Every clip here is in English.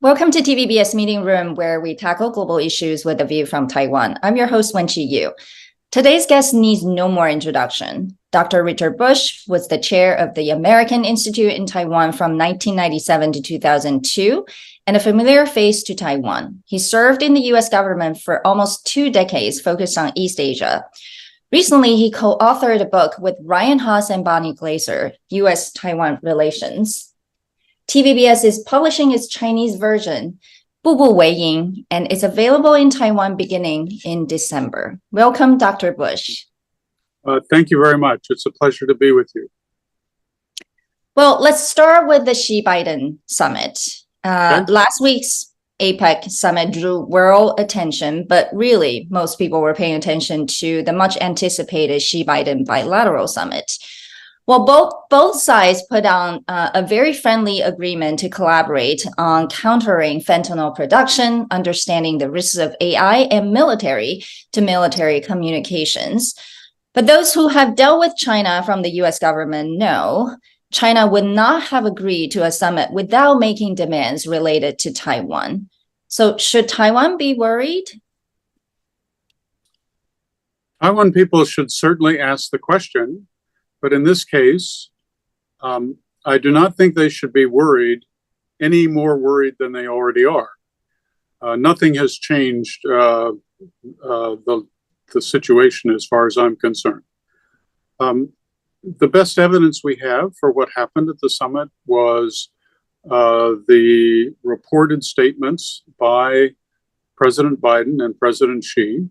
Welcome to TVBS Meeting Room, where we tackle global issues with a view from Taiwan. I'm your host, Wenqi Yu. Today's guest needs no more introduction. Dr. Richard Bush was the chair of the American Institute in Taiwan from 1997 to 2002, and a familiar face to Taiwan. He served in the U.S. government for almost 2 decades, focused on East Asia. Recently, he co-authored a book with Ryan Haas and Bonnie Glaser, U.S.-Taiwan Relations. TVBS is publishing its Chinese version, 步步为营, and it's available in Taiwan beginning in December. Welcome, Dr. Bush. Thank you very much. It's a pleasure to be with you. Well, let's start with the Xi-Biden summit. Okay. Last week's APEC summit drew world attention, but really most people were paying attention to the much anticipated Xi-Biden bilateral summit. Well, both sides put on a very friendly agreement to collaborate on countering fentanyl production, understanding the risks of AI, and military-to-military communications. But those who have dealt with China from the U.S. government know China would not have agreed to a summit without making demands related to Taiwan. So should Taiwan be worried? Taiwan people should certainly ask the question. But in this case, I do not think they should be worried, any more worried than they already are. Nothing has changed the situation as far as I'm concerned. The best evidence we have for what happened at the summit was the reported statements by President Biden and President Xi.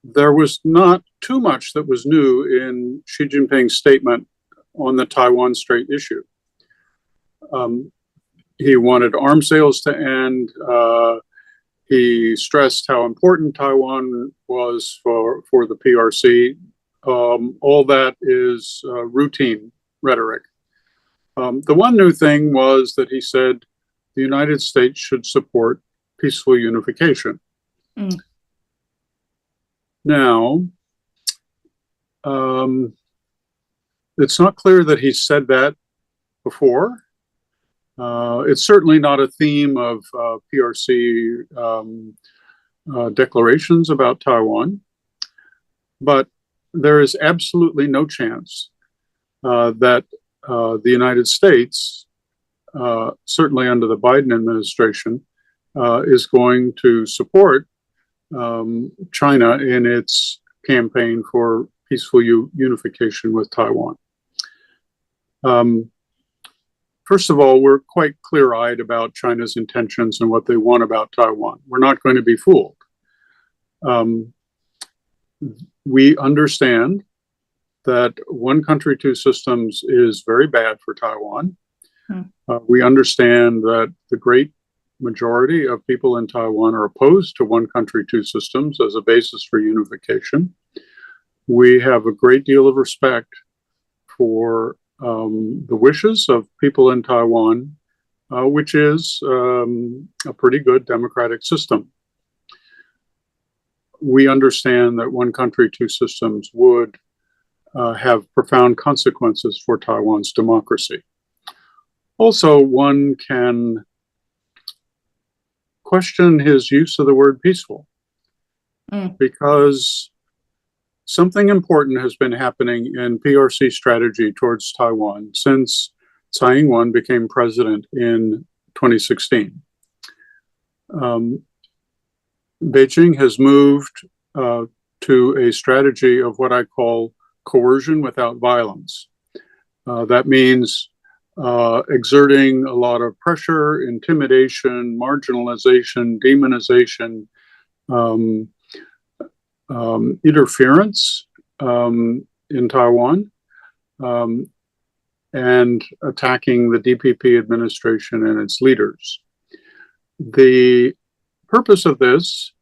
There was not too much that was new in Xi Jinping's statement on the Taiwan Strait issue. He wanted arms sales to end. He stressed how important Taiwan was for the PRC. All that is routine rhetoric. The one new thing was that he said the United States should support peaceful unification. Now, it's not clear that he said that before. It's certainly not a theme of PRC declarations about Taiwan, but there is absolutely no chance that the United States, certainly under the Biden administration, is going to support China in its campaign for peaceful unification with Taiwan. First of all, we're quite clear-eyed about China's intentions and what they want about Taiwan. We're not going to be fooled. We understand that one country, two systems is very bad for Taiwan. We understand that the great majority of people in Taiwan are opposed to one country, two systems as a basis for unification. We have a great deal of respect for the wishes of people in Taiwan, which is a pretty good democratic system. We understand that one country, two systems would have profound consequences for Taiwan's democracy. Also, one can question his use of the word peaceful, because something important has been happening in PRC strategy towards Taiwan since Tsai Ing-wen became president in 2016. Beijing has moved to a strategy of what I call coercion without violence. That means exerting a lot of pressure, intimidation, marginalization, demonization, interference in Taiwan, and attacking the DPP administration and its leaders. The purpose of this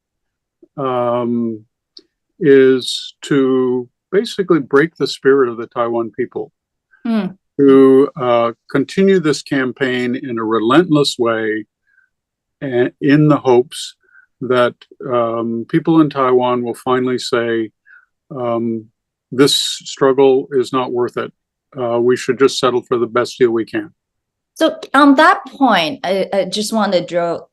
is to basically break the spirit of the Taiwan people, to continue this campaign in a relentless way, and in the hopes that people in Taiwan will finally say, this struggle is not worth it. We should just settle for the best deal we can. So on that point, I just want to drill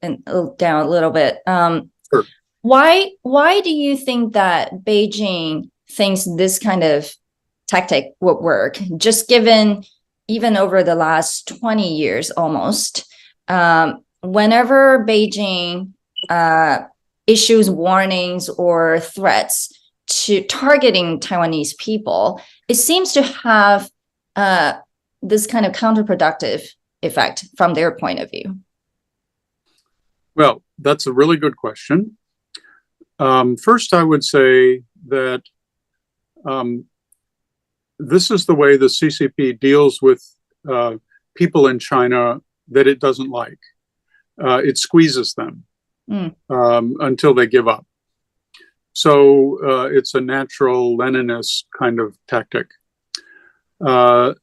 down a little bit. Sure. Why do you think that Beijing thinks this kind of tactic would work? Just given even over the last 20 years almost, whenever Beijing issues warnings or threats to targeting Taiwanese people, it seems to have this kind of counterproductive effect from their point of view. Well, that's a really good question. First, I would say that this is the way the CCP deals with people in China that it doesn't like. It squeezes them until they give up. So it's a natural Leninist kind of tactic.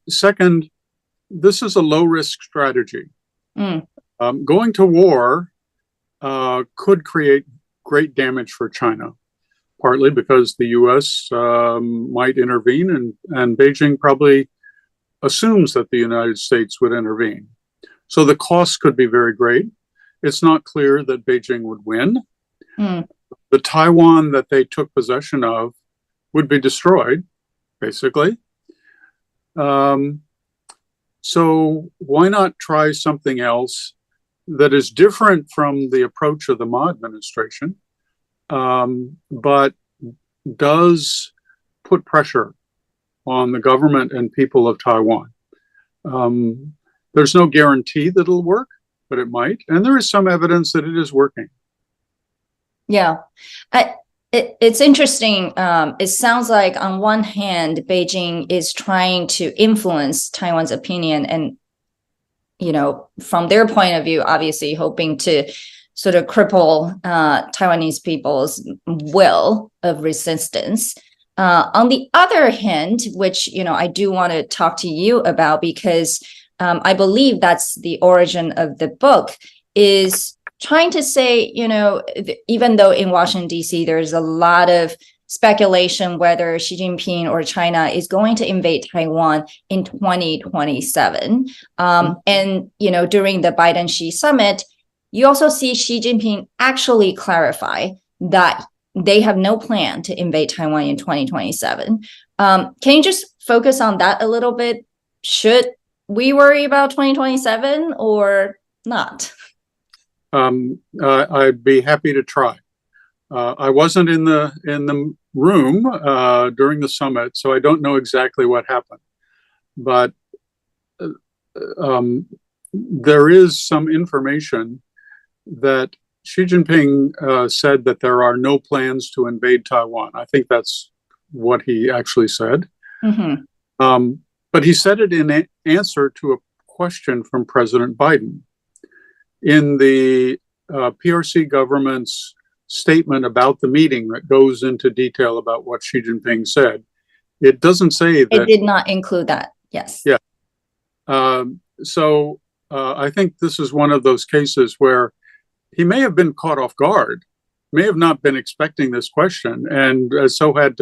Second, this is a low-risk strategy. Going to war could create great damage for China, partly because the U.S. might intervene, and Beijing probably assumes that the United States would intervene. So the cost could be very great. It's not clear that Beijing would win. The Taiwan that they took possession of would be destroyed, basically. So why not try something else that is different from the approach of the Ma administration, but does put pressure on the government and people of Taiwan? There's no guarantee that it'll work, but it might. And there is some evidence that it is working. Yeah. It's interesting. It sounds like on one hand, Beijing is trying to influence Taiwan's opinion and, from their point of view, obviously hoping to sort of cripple Taiwanese people's will of resistance. On the other hand, which, I do want to talk to you about because I believe that's the origin of the book, is trying to say, even though in Washington, D.C., there's a lot of speculation whether Xi Jinping or China is going to invade Taiwan in 2027. And, during the Biden-Xi summit, you also see Xi Jinping actually clarify that they have no plan to invade Taiwan in 2027. Can you just focus on that a little bit? Should we worry about 2027 or not? I'd be happy to try. I wasn't in the room during the summit, so I don't know exactly what happened. But there is some information that Xi Jinping said that there are no plans to invade Taiwan. I think that's what he actually said. But he said it in answer to a question from President Biden. In the PRC government's statement about the meeting that goes into detail about what Xi Jinping said, it doesn't say that. It did not include that, yes. Yeah. So I think this is one of those cases where he may have been caught off guard, may have not been expecting this question, and so had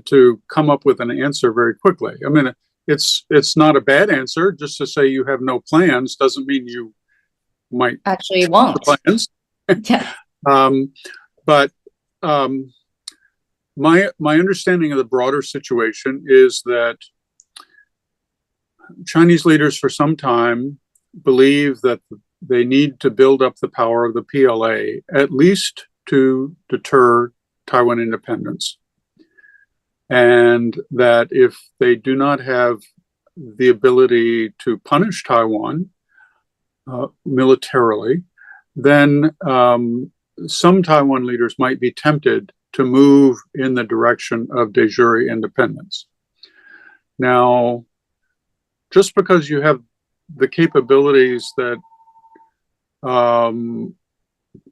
to come up with an answer very quickly. I mean, it's not a bad answer. Just to say you have no plans doesn't mean you might actually won't. Plans. Yeah. But my understanding of the broader situation is that Chinese leaders for some time believe that they need to build up the power of the PLA, at least to deter Taiwan independence. And that if they do not have the ability to punish Taiwan militarily, then some Taiwan leaders might be tempted to move in the direction of de jure independence. Now, just because you have the capabilities that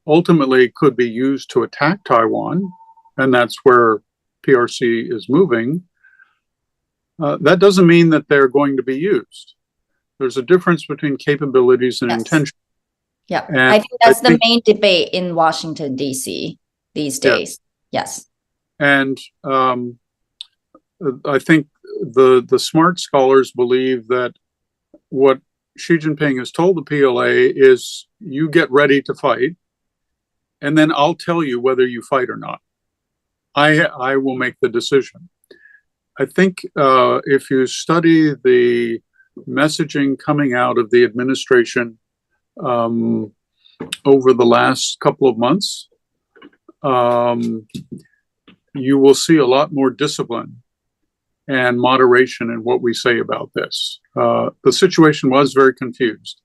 ultimately could be used to attack Taiwan, and that's where PRC is moving, that doesn't mean that they're going to be used. There's a difference between capabilities and intention. Yeah, and I think that's the main debate in Washington, D.C. these days. Yes. And I think the smart scholars believe that what Xi Jinping has told the PLA is you get ready to fight, and then I'll tell you whether you fight or not. I will make the decision. I think if you study the messaging coming out of the administration over the last couple of months, you will see a lot more discipline and moderation in what we say about this. The situation was very confused,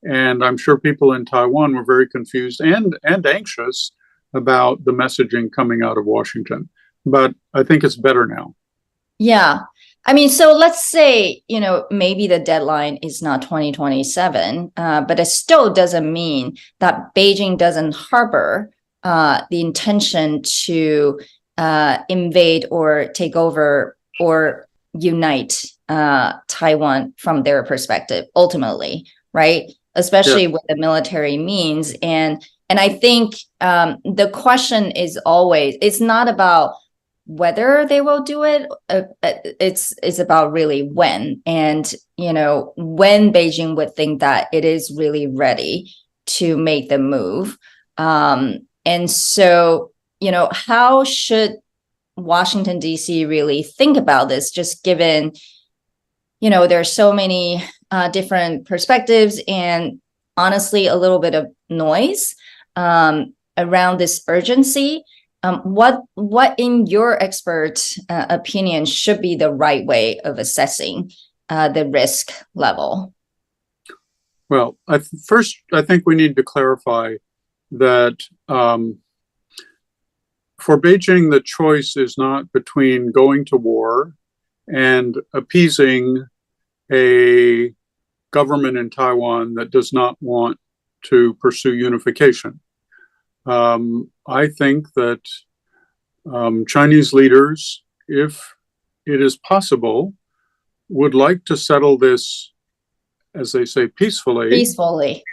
and I'm sure people in Taiwan were very confused and anxious about the messaging coming out of Washington. But I think it's better now. Yeah. I mean, so let's say, maybe the deadline is not 2027, but it still doesn't mean that Beijing doesn't harbor the intention to invade or take over or unite Taiwan from their perspective, ultimately, right? Especially with the military means. And I think the question is always, it's not about whether they will do it, it's about really when. And, when Beijing would think that it is really ready to make the move. And so, how should Washington, D.C. really think about this, just given, there's so many different perspectives and honestly, a little bit of noise around this urgency. What in your expert opinion should be the right way of assessing the risk level? Well, first, I think we need to clarify that for Beijing, the choice is not between going to war and appeasing a government in Taiwan that does not want to pursue unification. I think that Chinese leaders, if it is possible, would like to settle this, as they say, peacefully. Peacefully.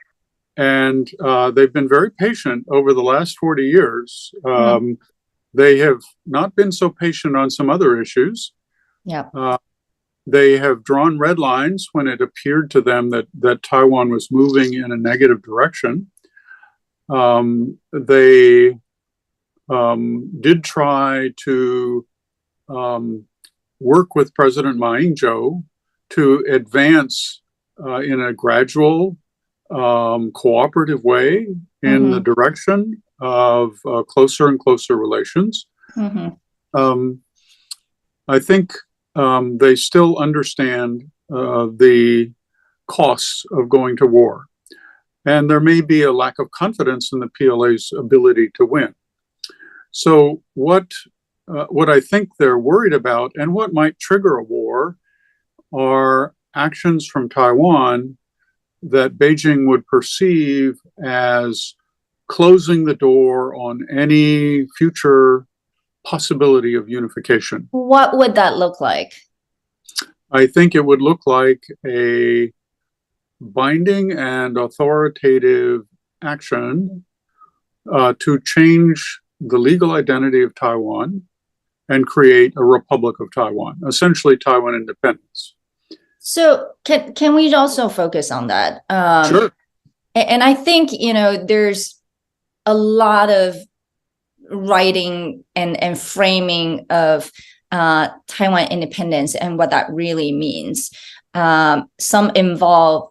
And they've been very patient over the last 40 years. They have not been so patient on some other issues. Yeah. They have drawn red lines when it appeared to them that Taiwan was moving in a negative direction. They did try to work with President Ma Ying-jeou to advance in a gradual, cooperative way in the direction of closer and closer relations. I think they still understand the costs of going to war. And there may be a lack of confidence in the PLA's ability to win. So what I think they're worried about and what might trigger a war are actions from Taiwan that Beijing would perceive as closing the door on any future possibility of unification. What would that look like? I think it would look like a binding and authoritative action to change the legal identity of Taiwan and create a Republic of Taiwan, essentially Taiwan independence. So can we also focus on that? Sure. And I think, there's a lot of writing and framing of Taiwan independence and what that really means. Some involve,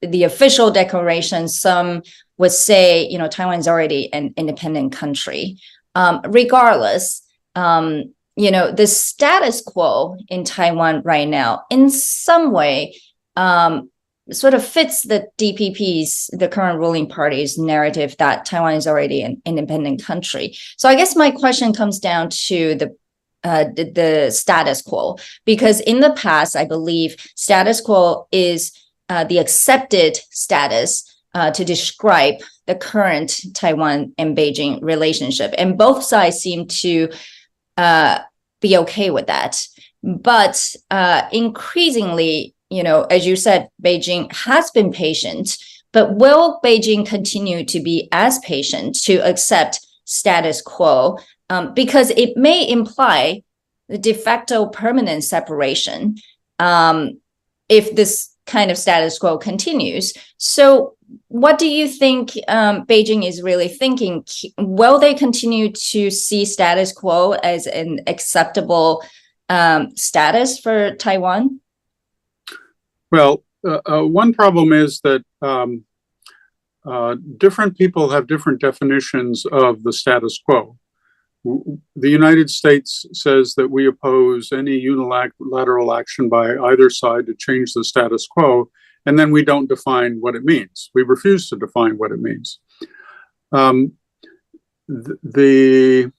the official declaration. Some would say, Taiwan's already an independent country. Regardless, the status quo in Taiwan right now, in some way, sort of fits the DPP's, the current ruling party's narrative that Taiwan is already an independent country. So I guess my question comes down to the status quo, because in the past, I believe status quo is the accepted status to describe the current Taiwan and Beijing relationship. And both sides seem to be okay with that. But increasingly, as you said, Beijing has been patient, but will Beijing continue to be as patient to accept status quo? Because it may imply the de facto permanent separation if this kind of status quo continues. So what do you think Beijing is really thinking? Will they continue to see status quo as an acceptable status for Taiwan? Well, one problem is that different people have different definitions of the status quo. The United States says that we oppose any unilateral action by either side to change the status quo, and then we don't define what it means. We refuse to define what it means. The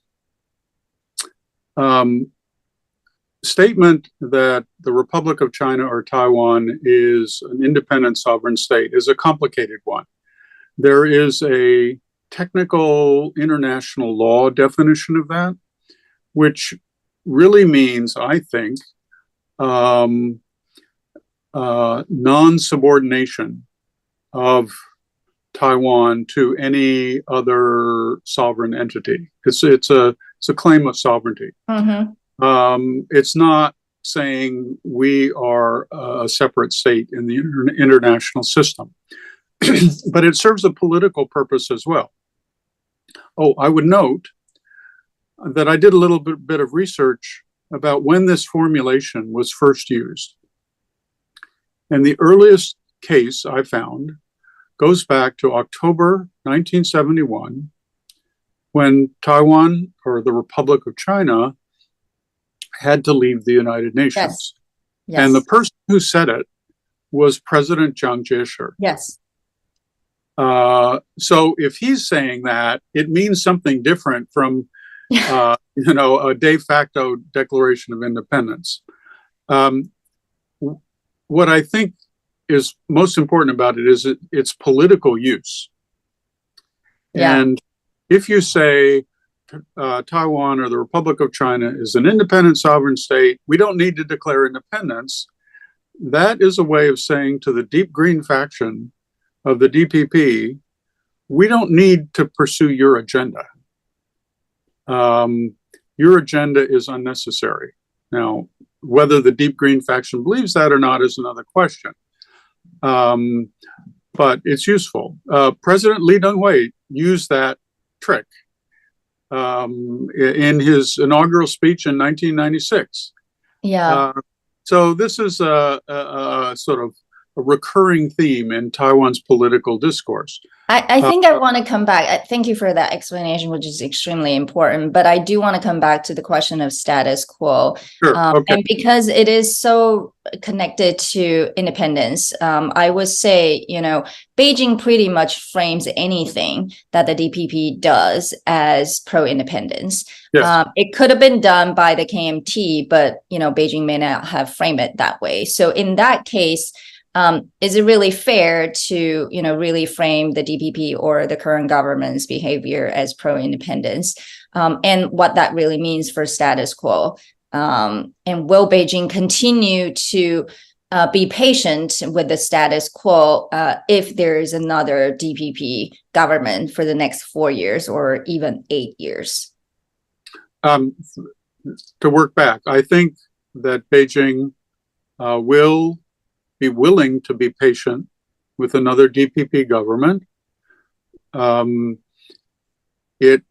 statement that the Republic of China or Taiwan is an independent sovereign state is a complicated one. There is a technical international law definition of that, which really means, I think, non-subordination of Taiwan to any other sovereign entity. It's a claim of sovereignty. Mm-hmm. It's not saying we are a separate state in the international system, but it serves a political purpose as well. Oh, I would note that I did a little bit of research about when this formulation was first used. And the earliest case I found goes back to October 1971, when Taiwan, or the Republic of China, had to leave the United Nations. Yes. Yes. And the person who said it was President Chiang Kai-shek. Yes. So if he's saying that, it means something different from, a de facto declaration of independence. What I think is most important about it is its political use. Yeah. And if you say Taiwan or the Republic of China is an independent sovereign state, we don't need to declare independence, that is a way of saying to the deep green faction of the DPP, we don't need to pursue your agenda. Your agenda is unnecessary. Now, whether the deep green faction believes that or not is another question. But it's useful. President Lee Teng-hui used that trick in his inaugural speech in 1996. Yeah. So this is a sort of a recurring theme in Taiwan's political discourse. I think I want to come back. Thank you for that explanation, which is extremely important. But I do want to come back to the question of status quo. Sure. Okay. And because it is so connected to independence, I would say, Beijing pretty much frames anything that the DPP does as pro-independence. Yes. It could have been done by the KMT, but, Beijing may not have framed it that way. So in that case, is it really fair to, really frame the DPP or the current government's behavior as pro-independence, and what that really means for status quo? And will Beijing continue to be patient with the status quo if there is another DPP government for the next 4 years or even 8 years? To work back, I think that Beijing will be willing to be patient with another DPP government. It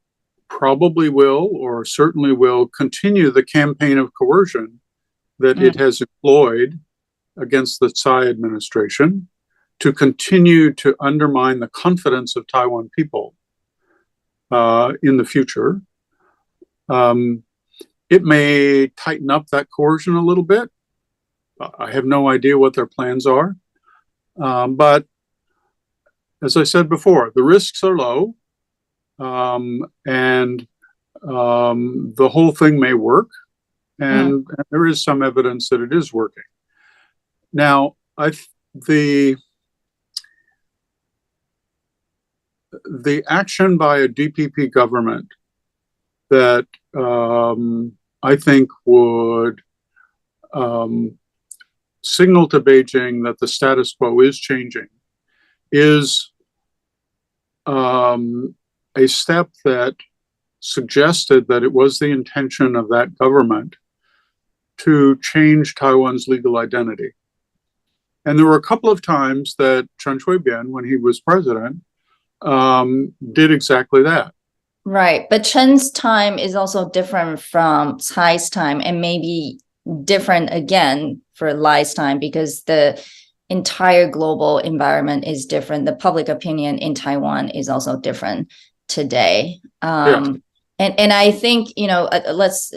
probably will, or certainly will, continue the campaign of coercion that it has employed against the Tsai administration to continue to undermine the confidence of Taiwan people in the future. It may tighten up that coercion a little bit. I have no idea what their plans are. But as I said before, the risks are low, and the whole thing may work. And there is some evidence that it is working. Now, the action by a DPP government that I think would signal to Beijing that the status quo is changing is a step that suggested that it was the intention of that government to change Taiwan's legal identity. And there were a couple of times that Chen Shui-bian, when he was president, did exactly that. Right. But Chen's time is also different from Tsai's time, and maybe different again for Lai's time, because the entire global environment is different. The public opinion in Taiwan is also different today. Yes. And I think, let's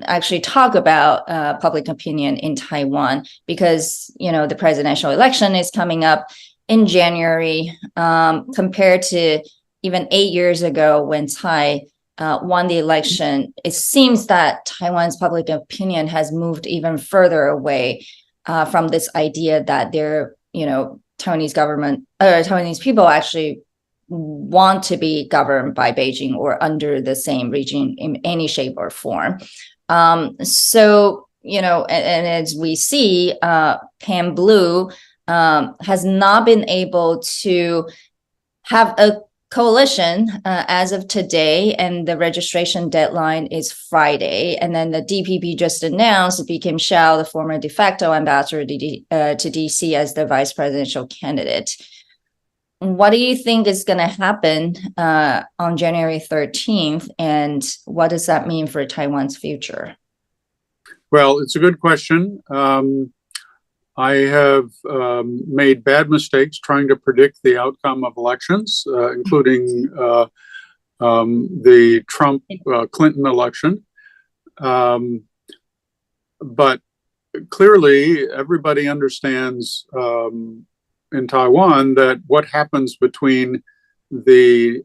actually talk about public opinion in Taiwan, because, the presidential election is coming up in January, compared to even 8 years ago when Tsai won the election. It seems that Taiwan's public opinion has moved even further away from this idea that Taiwanese people actually want to be governed by Beijing or under the same regime in any shape or form. So, and as we see, Pan Blue has not been able to have a coalition as of today, and the registration deadline is Friday. And then the DPP just announced Bi Kim Hsiao, the former de facto ambassador to DC, as the vice presidential candidate. What do you think is going to happen on January 13th, and what does that mean for Taiwan's future? Well, it's a good question. I have made bad mistakes trying to predict the outcome of elections, including the Trump-Clinton election. But clearly, everybody understands in Taiwan that what happens between the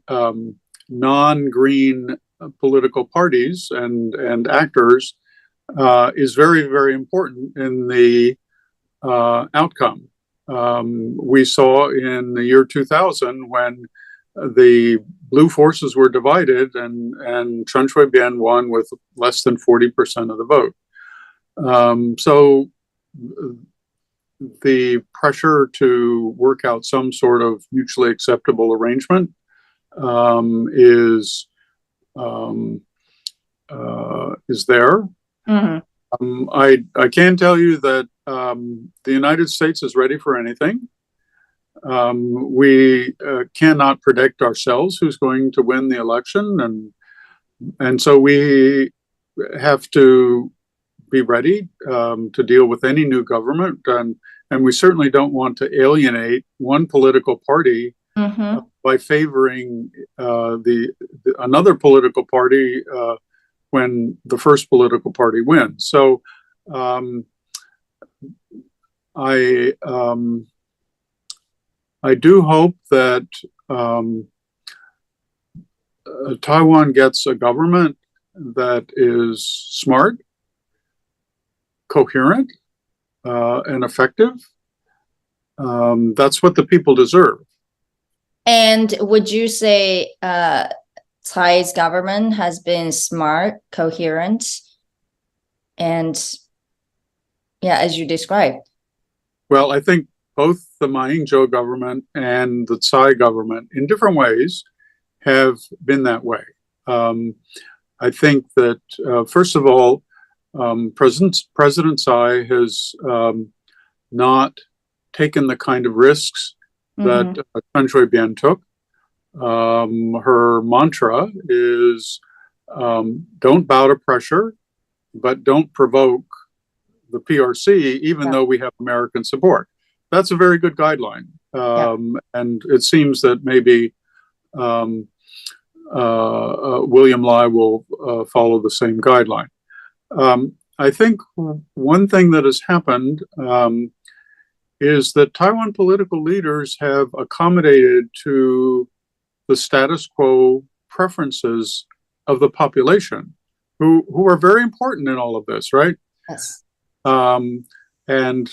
non-green political parties and actors is very, very important in the outcome. We saw in the year 2000 when the blue forces were divided and Chen Shui-bian won with less than 40% of the vote. So the pressure to work out some sort of mutually acceptable arrangement is there. Mm-hmm. I can tell you that the United States is ready for anything. We cannot predict ourselves who's going to win the election, and so we have to be ready to deal with any new government, and we certainly don't want to alienate one political party by favoring another political party when the first political party wins. So I do hope that Taiwan gets a government that is smart, coherent, and effective. That's what the people deserve. And would you say Tsai's government has been smart, coherent, and as you described? Well, I think both the Ma Ying-jeou government and the Tsai government, in different ways, have been that way. I think that, first of all, President Tsai has not taken the kind of risks that Chen Shui-bian took. Her mantra is don't bow to pressure, but don't provoke the PRC, even though we have American support. That's a very good guideline. And it seems that maybe William Lai will follow the same guideline. I think one thing that has happened is that Taiwan political leaders have accommodated to the status quo preferences of the population, who are very important in all of this, right? Yes. And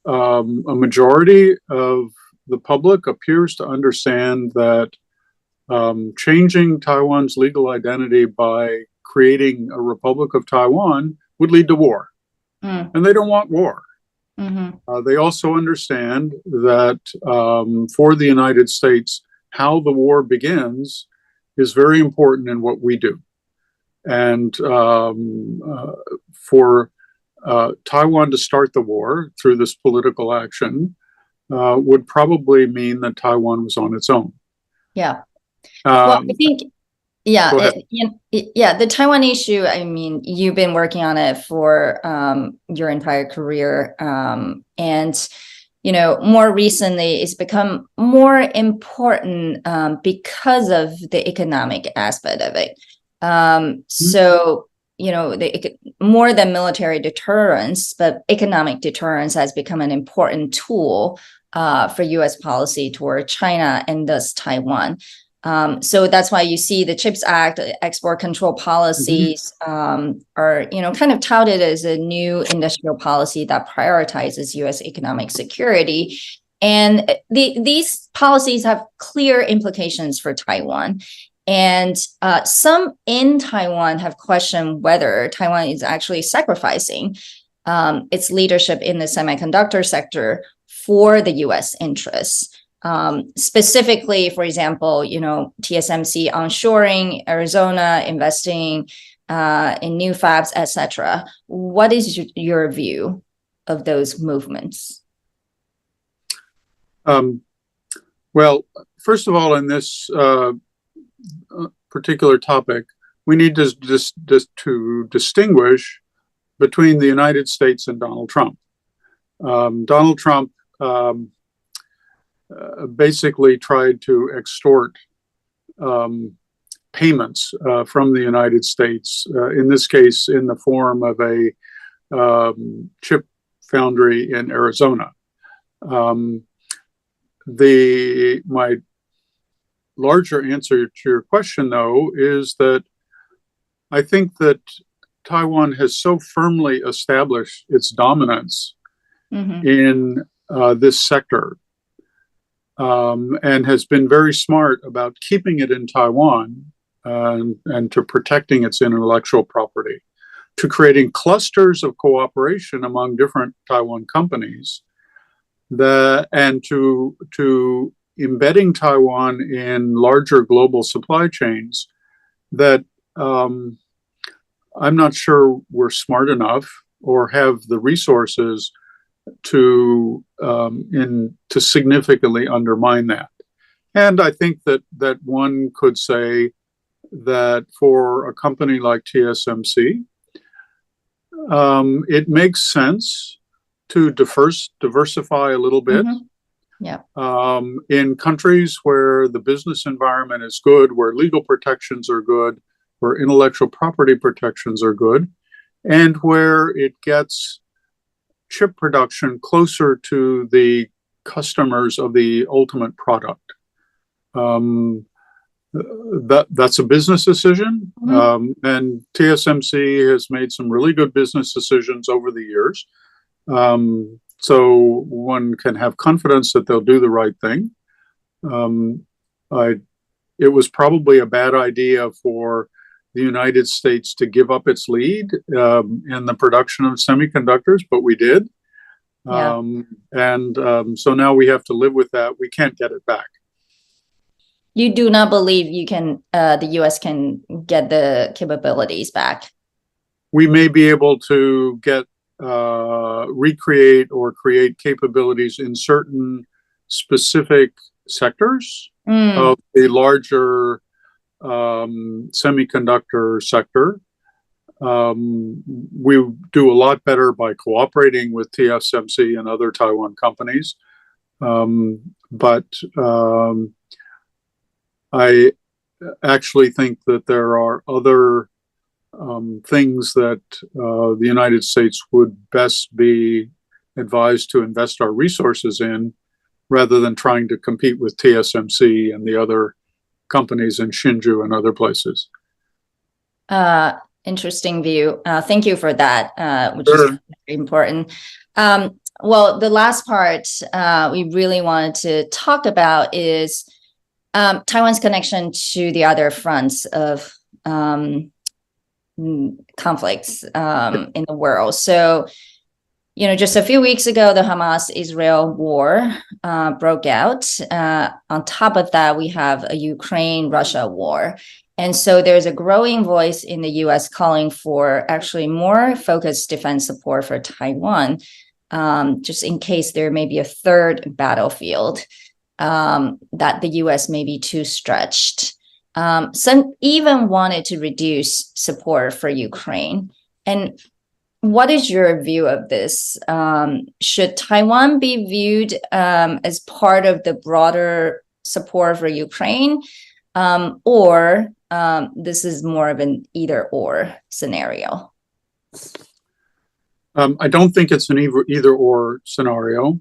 a majority of the public appears to understand that changing Taiwan's legal identity by creating a Republic of Taiwan would lead to war. And they don't want war. They also understand that for the United States, how the war begins is very important in what we do. And for Taiwan to start the war through this political action would probably mean that Taiwan was on its own. Yeah. Well, I think, the Taiwan issue, I mean, you've been working on it for your entire career. And, more recently, it's become more important because of the economic aspect of it. So, more than military deterrence, but economic deterrence has become an important tool for U.S. policy toward China and thus Taiwan. So that's why you see the CHIPS Act, export control policies are, kind of touted as a new industrial policy that prioritizes U.S. economic security. And these policies have clear implications for Taiwan. And some in Taiwan have questioned whether Taiwan is actually sacrificing its leadership in the semiconductor sector for the U.S. interests. Specifically, for example, TSMC onshoring, Arizona investing in new fabs, etc. What is your view of those movements? Well, first of all, in this particular topic, we need to distinguish between the United States and Donald Trump. Donald Trump basically tried to extort payments from the United States, in this case, in the form of a chip foundry in Arizona. My larger answer to your question, though, is that I think that Taiwan has so firmly established its dominance in this sector and has been very smart about keeping it in Taiwan and to protecting its intellectual property, to creating clusters of cooperation among different Taiwan companies, and to embedding Taiwan in larger global supply chains that I'm not sure we're smart enough or have the resources to significantly undermine that. And I think that one could say that for a company like TSMC, it makes sense to diversify a little bit. In countries where the business environment is good, where legal protections are good, where intellectual property protections are good, and where it gets chip production closer to the customers of the ultimate product. That's a business decision, and TSMC has made some really good business decisions over the years. So one can have confidence that they'll do the right thing. It was probably a bad idea for the United States to give up its lead in the production of semiconductors, but we did. So now we have to live with that. We can't get it back. You do not believe the U.S. can get the capabilities back? We may be able to recreate or create capabilities in certain specific sectors of the larger semiconductor sector. We do a lot better by cooperating with TSMC and other Taiwan companies. But I actually think that there are other things that the United States would best be advised to invest our resources in, rather than trying to compete with TSMC and the other companies in Hsinchu and other places. Interesting view. Thank you for that, which is very important. Well, the last part we really wanted to talk about is Taiwan's connection to the other fronts of conflicts in the world. So, just a few weeks ago, the Hamas-Israel war broke out. On top of that, we have a Ukraine-Russia war. And so there's a growing voice in the U.S. calling for actually more focused defense support for Taiwan. just in case there may be a third battlefield, that the U.S. may be too stretched. Some even wanted to reduce support for Ukraine. And what is your view of this? Should Taiwan be viewed as part of the broader support for Ukraine, or this is more of an either-or scenario? I don't think it's an either-or scenario.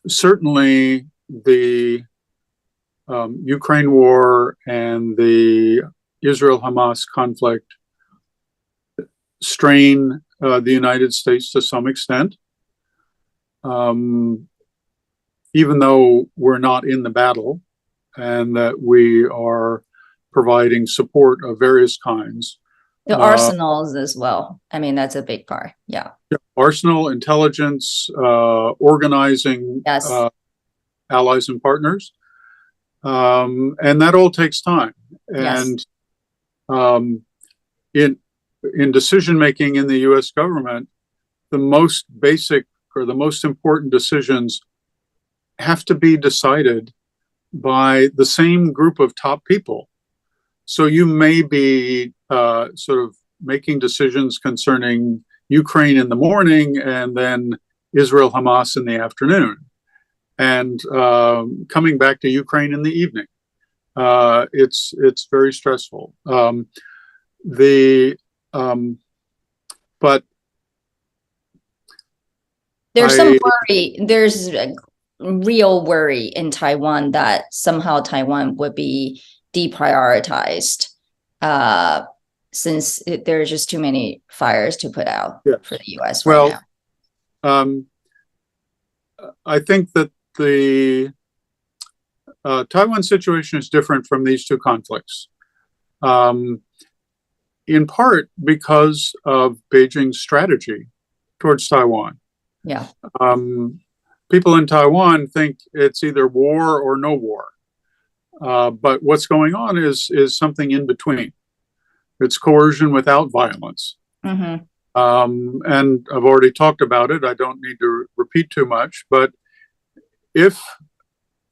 Certainly, the Ukraine war and the Israel-Hamas conflict strain the United States to some extent. Even though we're not in the battle and that we are providing support of various kinds. The arsenals as well. I mean, that's a big part. Yeah. Arsenal, intelligence, organizing allies and partners. And that all takes time. And in decision-making in the U.S. government, the most basic or the most important decisions have to be decided by the same group of top people. So you may be sort of making decisions concerning Ukraine in the morning and then Israel-Hamas in the afternoon, and coming back to Ukraine in the evening. It's very stressful. But there's some worry. There's a real worry in Taiwan that somehow Taiwan would be deprioritized since there are just too many fires to put out for the U.S. right now. I think that the Taiwan situation is different from these two conflicts, in part because of Beijing's strategy towards Taiwan. Yeah. People in Taiwan think it's either war or no war. But what's going on is something in between. It's coercion without violence. Mm-hmm. And I've already talked about it. I don't need to repeat too much. But if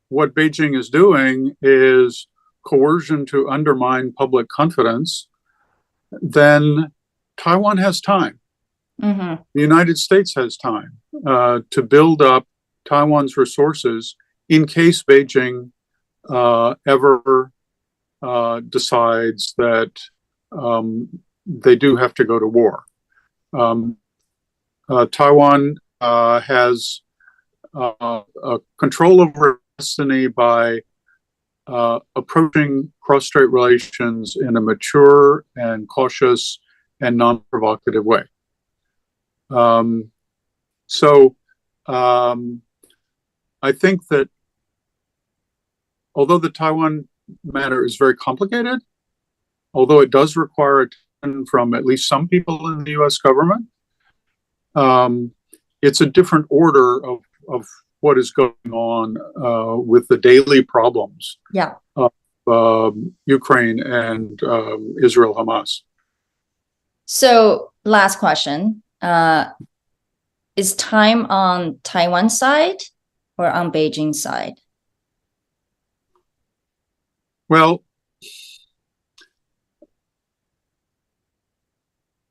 what Beijing is doing is coercion to undermine public confidence, then Taiwan has time. Mm-hmm. The United States has time to build up Taiwan's resources in case Beijing ever decides that they do have to go to war. Taiwan has a control over destiny by approaching cross-strait relations in a mature and cautious and non-provocative way. I think that although the Taiwan matter is very complicated, although it does require attention from at least some people in the U.S. government, it's a different order of what is going on with the daily problems of Ukraine and Israel-Hamas. So, last question. Is time on Taiwan's side or on Beijing's side? Well,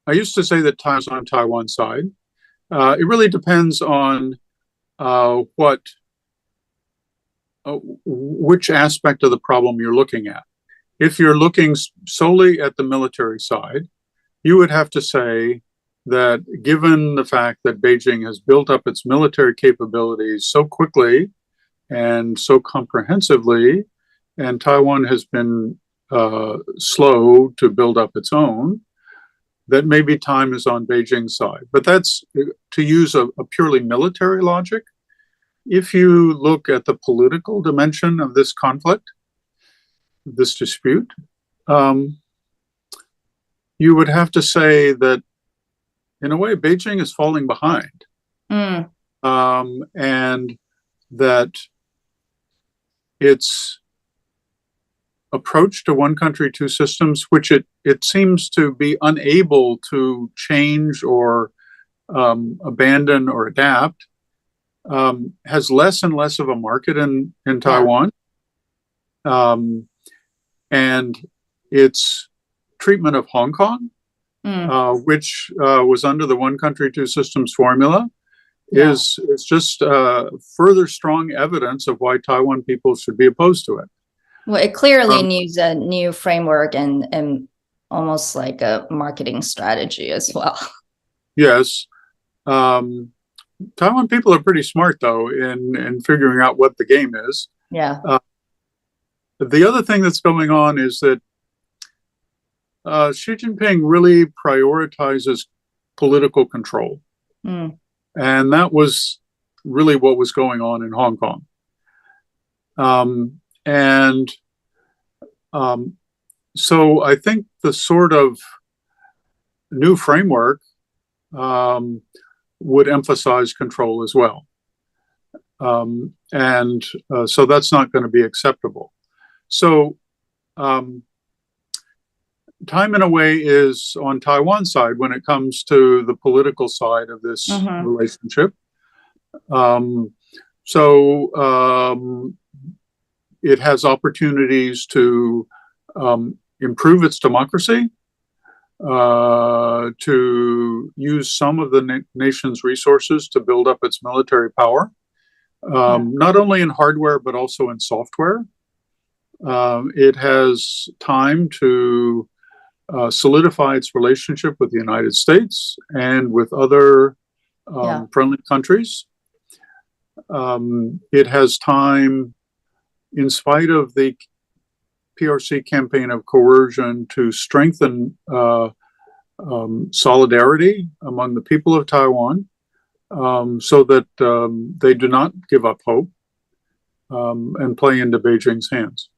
I used to say that time's on Taiwan's side. It really depends on which aspect of the problem you're looking at. If you're looking solely at the military side, you would have to say that given the fact that Beijing has built up its military capabilities so quickly and so comprehensively, and Taiwan has been slow to build up its own, that maybe time is on Beijing's side. But that's to use a purely military logic. If you look at the political dimension of this conflict, this dispute, you would have to say that, in a way, Beijing is falling behind. And that its approach to one country, two systems, which it seems to be unable to change or abandon or adapt, has less and less of a market in Taiwan. And its treatment of Hong Kong, which was under the one country, two systems formula, is just further strong evidence of why Taiwan people should be opposed to it. Well, it clearly needs a new framework and almost like a marketing strategy as well. Yes. Taiwan people are pretty smart, though, in figuring out what the game is. Yeah. The other thing that's going on is that Xi Jinping really prioritizes political control. And that was really what was going on in Hong Kong. So I think the sort of new framework would emphasize control as well. So that's not going to be acceptable. So time, in a way, is on Taiwan's side when it comes to the political side of this relationship. It has opportunities to improve its democracy, to use some of the nation's resources to build up its military power, not only in hardware, but also in software. It has time to solidify its relationship with the United States and with other friendly countries. It has time, in spite of the PRC campaign of coercion, to strengthen solidarity among the people of Taiwan, so that they do not give up hope and play into Beijing's hands.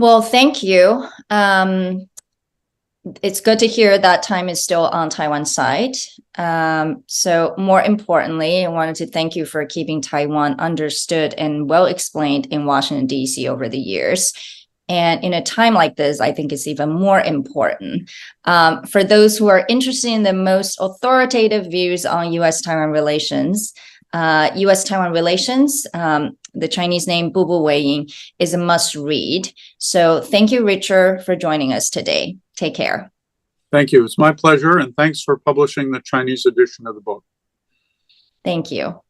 Well, thank you. It's good to hear that time is still on Taiwan's side. So more importantly, I wanted to thank you for keeping Taiwan understood and well explained in Washington, D.C. over the years. And in a time like this, I think it's even more important. For those who are interested in the most authoritative views on U.S.-Taiwan relations, the Chinese name Bubu Weiying, is a must read. So thank you, Richard, for joining us today. Take care. Thank you. It's my pleasure. And thanks for publishing the Chinese edition of the book. Thank you.